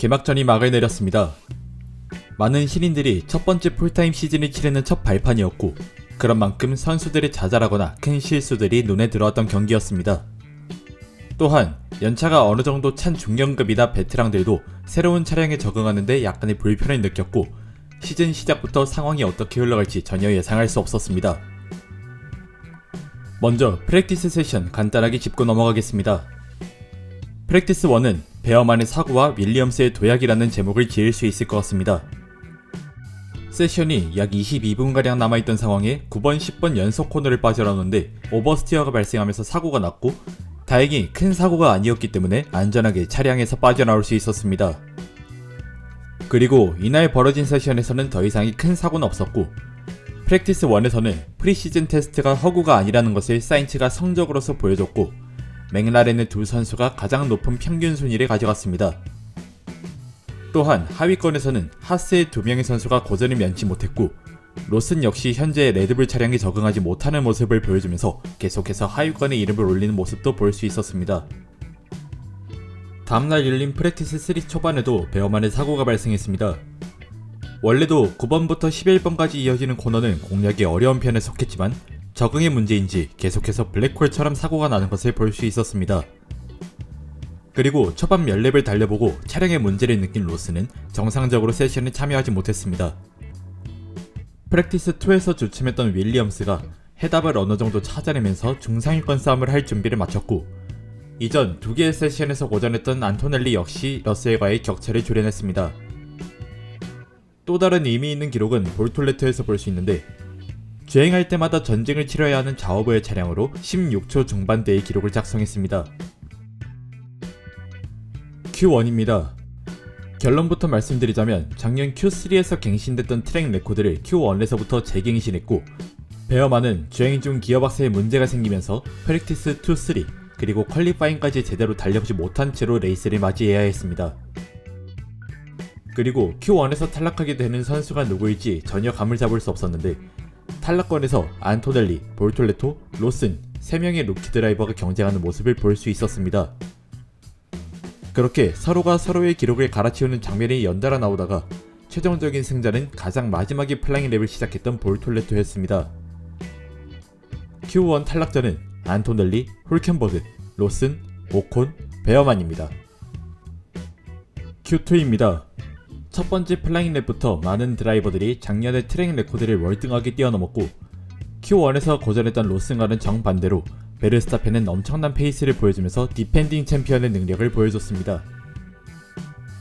개막전이 막을 내렸습니다. 많은 신인들이 첫 번째 풀타임 시즌을 치르는 첫 발판이었고 그런 만큼 선수들이 자잘하거나 큰 실수들이 눈에 들어왔던 경기였습니다. 또한 연차가 어느 정도 찬 중견급이나 베테랑들도 새로운 차량에 적응하는데 약간의 불편을 느꼈고 시즌 시작부터 상황이 어떻게 흘러갈지 전혀 예상할 수 없었습니다. 먼저 프랙티스 세션 간단하게 짚고 넘어가겠습니다. 프랙티스 1은 베어만의 사고와 윌리엄스의 도약이라는 제목을 지을 수 있을 것 같습니다. 세션이 약 22분가량 남아있던 상황에 9번, 10번 연속 코너를 빠져나오는데 오버스티어가 발생하면서 사고가 났고 다행히 큰 사고가 아니었기 때문에 안전하게 차량에서 빠져나올 수 있었습니다. 그리고 이날 벌어진 세션에서는 더 이상의 큰 사고는 없었고 프랙티스 1에서는 프리시즌 테스트가 허구가 아니라는 것을 사인츠가 성적으로서 보여줬고 맥라렌의 두 선수가 가장 높은 평균 순위를 가져갔습니다. 또한 하위권에서는 하스의 두 명의 선수가 고전을 면치 못했고 로슨 역시 현재 레드불 차량에 적응하지 못하는 모습을 보여주면서 계속해서 하위권에 이름을 올리는 모습도 볼 수 있었습니다. 다음날 열린 프랙티스 3 초반에도 베어만의 사고가 발생했습니다. 원래도 9번부터 11번까지 이어지는 코너는 공략이 어려운 편에 속했지만 적응의 문제인지 계속해서 블랙홀처럼 사고가 나는 것을 볼 수 있었습니다. 그리고 초반 몇 랩을 달려보고 차량의 문제를 느낀 로스는 정상적으로 세션에 참여하지 못했습니다. 프랙티스 2에서 주춤했던 윌리엄스가 해답을 어느 정도 찾아내면서 중상위권 싸움을 할 준비를 마쳤고 이전 두 개의 세션에서 고전했던 안토넬리 역시 러셀과의 격차를 줄여냈습니다. 또 다른 의미 있는 기록은 볼톨레토에서 볼 수 있는데 주행할 때마다 전쟁을 치러야 하는 자워브의 차량으로 16초 중반대의 기록을 작성했습니다. Q1입니다. 결론부터 말씀드리자면 작년 Q3에서 갱신됐던 트랙 레코드를 Q1에서부터 재갱신했고 베어만은 주행 중 기어박스에 문제가 생기면서 프랙티스 2, 3 그리고 퀄리파잉까지 제대로 달려보지 못한 채로 레이스를 맞이해야 했습니다. 그리고 Q1에서 탈락하게 되는 선수가 누구일지 전혀 감을 잡을 수 없었는데 탈락권에서 안토넬리, 볼톨레토, 로슨 3명의 루키 드라이버가 경쟁하는 모습을 볼 수 있었습니다. 그렇게 서로가 서로의 기록을 갈아치우는 장면이 연달아 나오다가 최종적인 승자는 가장 마지막에 플라잉 랩을 시작했던 볼톨레토였습니다. Q1 탈락자는 안토넬리, 홀켄버그, 로슨, 오콘, 베어만입니다. Q2입니다. 첫 번째 플라잉 랩부터 많은 드라이버들이 작년의 트랙 레코드를 월등하게 뛰어넘었고 Q1에서 고전했던 로슨과는 정반대로 베르스타펜은 엄청난 페이스를 보여주면서 디펜딩 챔피언의 능력을 보여줬습니다.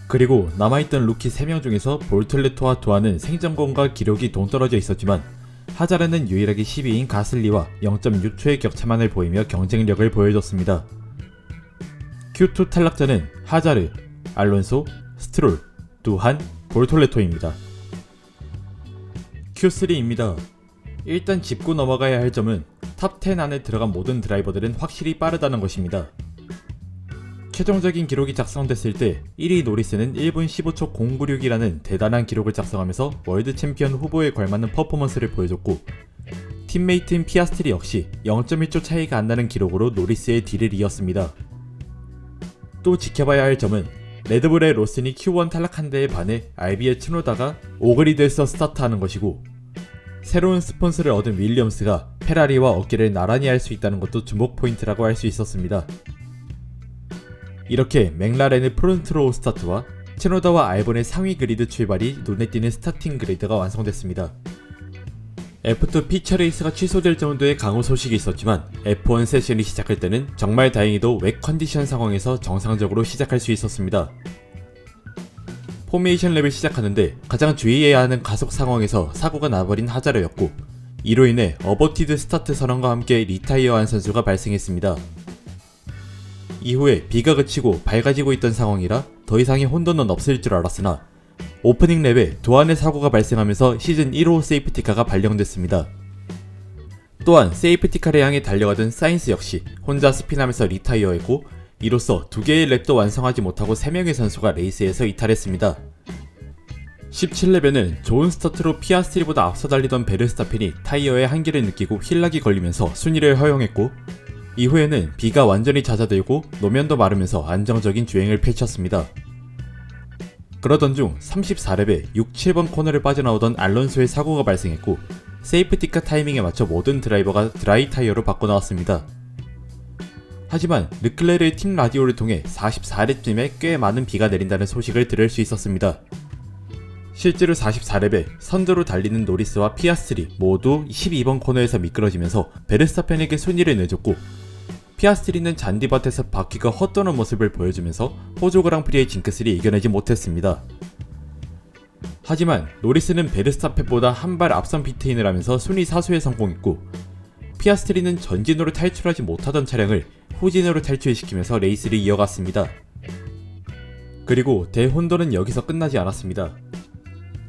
그리고 남아있던 루키 3명 중에서 볼톨레토와 도아는 생존권과 기록이 동떨어져 있었지만 하자르는 유일하게 10위인 가슬리와 0.6초의 격차만을 보이며 경쟁력을 보여줬습니다. Q2 탈락자는 하자르, 알론소, 스트롤, 두한, 볼톨레토입니다. Q3입니다. 일단 짚고 넘어가야 할 점은 탑 10 안에 들어간 모든 드라이버들은 확실히 빠르다는 것입니다. 최종적인 기록이 작성됐을 때 1위 노리스는 1분 15초 096이라는 대단한 기록을 작성하면서 월드 챔피언 후보에 걸맞는 퍼포먼스를 보여줬고 팀메이트인 피아스트리 역시 0.1초 차이가 안 나는 기록으로 노리스의 뒤를 이었습니다. 또 지켜봐야 할 점은 레드불의 로슨이 Q1 탈락한 데에 반해 RB의 츠노다가 오그리드에서 스타트하는 것이고 새로운 스폰서를 얻은 윌리엄스가 페라리와 어깨를 나란히 할 수 있다는 것도 주목 포인트라고 할 수 있었습니다. 이렇게 맥라렌의 프론트로우 스타트와 츠노다와 알본의 상위 그리드 출발이 눈에 띄는 스타팅 그리드가 완성됐습니다. F2 피처 레이스가 취소될 정도의 강우 소식이 있었지만 F1 세션이 시작할 때는 정말 다행히도 웩 컨디션 상황에서 정상적으로 시작할 수 있었습니다. 포메이션 랩을 시작하는데 가장 주의해야 하는 가속 상황에서 사고가 나버린 하자르였고 이로 인해 어버티드 스타트 선언과 함께 리타이어한 선수가 발생했습니다. 이후에 비가 그치고 밝아지고 있던 상황이라 더 이상의 혼돈은 없을 줄 알았으나 오프닝 랩에 도안의 사고가 발생하면서 시즌 1호 세이프티카가 발령됐습니다. 또한 세이프티카를 향해 달려가던 사인스 역시 혼자 스핀하면서 리타이어했고 이로써 2개의 랩도 완성하지 못하고 3명의 선수가 레이스에서 이탈했습니다. 17랩에는 좋은 스타트로 피아스트리보다 앞서 달리던 베르스타펜이 타이어의 한계를 느끼고 힐락이 걸리면서 순위를 허용했고 이후에는 비가 완전히 잦아들고 노면도 마르면서 안정적인 주행을 펼쳤습니다. 그러던 중 34렙에 6, 7번 코너를 빠져나오던 알론소의 사고가 발생했고 세이프티카 타이밍에 맞춰 모든 드라이버가 드라이 타이어로 바꿔 나왔습니다. 하지만 르클레르의 팀 라디오를 통해 44렙쯤에 꽤 많은 비가 내린다는 소식을 들을 수 있었습니다. 실제로 44렙에 선두로 달리는 노리스와 피아스트리 모두 12번 코너에서 미끄러지면서 베르스타펜에게 순위를 내줬고 피아스트리는 잔디밭에서 바퀴가 헛도는 모습을 보여주면서 호주 그랑프리의 징크스를 이겨내지 못했습니다. 하지만 노리스는 베르스타펜보다 한 발 앞선 피트인을 하면서 순위 사수에 성공했고 피아스트리는 전진으로 탈출하지 못하던 차량을 후진으로 탈출시키면서 레이스를 이어갔습니다. 그리고 대혼돈은 여기서 끝나지 않았습니다.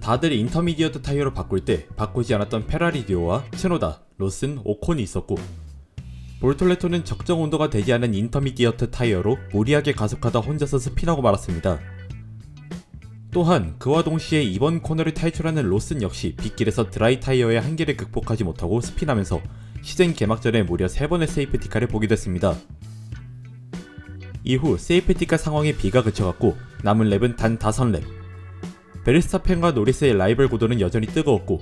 다들 인터미디어트 타이어로 바꿀 때 바꾸지 않았던 페라리 듀오와 츠노다, 로슨, 오콘이 있었고 볼톨레토는 적정 온도가 되지 않은 인터미디어트 타이어로 무리하게 가속하다 혼자서 스핀하고 말았습니다. 또한 그와 동시에 이번 코너를 탈출하는 로슨 역시 빗길에서 드라이 타이어의 한계를 극복하지 못하고 스핀하면서 시즌 개막 전에 무려 3번의 세이프티카를 보게 됐습니다. 이후 세이프티카 상황에 비가 그쳐갔고 남은 랩은 단 5랩. 베르스타펜과 노리스의 라이벌 구도는 여전히 뜨거웠고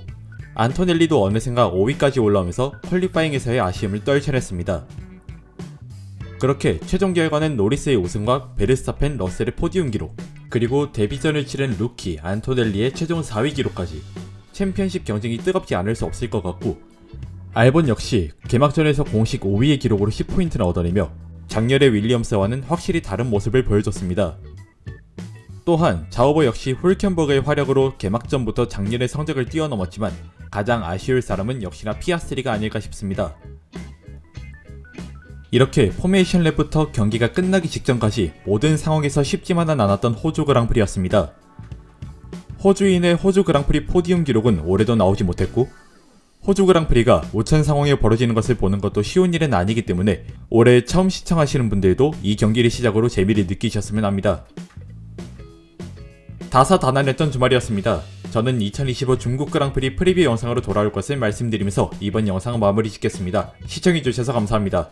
안토넬리도 어느샌가 5위까지 올라오면서 퀄리파잉에서의 아쉬움을 떨쳐냈습니다. 그렇게 최종 결과는 노리스의 우승과 베르스타펜, 러셀의 포디움 기록, 그리고 데뷔전을 치른 루키, 안토넬리의 최종 4위 기록까지 챔피언십 경쟁이 뜨겁지 않을 수 없을 것 같고 알본 역시 개막전에서 공식 5위의 기록으로 10포인트나 얻어내며 작년의 윌리엄스와는 확실히 다른 모습을 보여줬습니다. 또한 자오버 역시 훌켄버그의 활약으로 개막전부터 작년의 성적을 뛰어넘었지만 가장 아쉬울 사람은 역시나 피아스트리가 아닐까 싶습니다. 이렇게 포메이션 랩부터 경기가 끝나기 직전까지 모든 상황에서 쉽지만은 않았던 호주 그랑프리였습니다. 호주인의 호주 그랑프리 포디움 기록은 올해도 나오지 못했고 호주 그랑프리가 우천 상황에 벌어지는 것을 보는 것도 쉬운 일은 아니기 때문에 올해 처음 시청하시는 분들도 이 경기를 시작으로 재미를 느끼셨으면 합니다. 다사다난했던 주말이었습니다. 저는 2025 중국 그랑프리 프리뷰 영상으로 돌아올 것을 말씀드리면서 이번 영상 마무리 짓겠습니다. 시청해주셔서 감사합니다.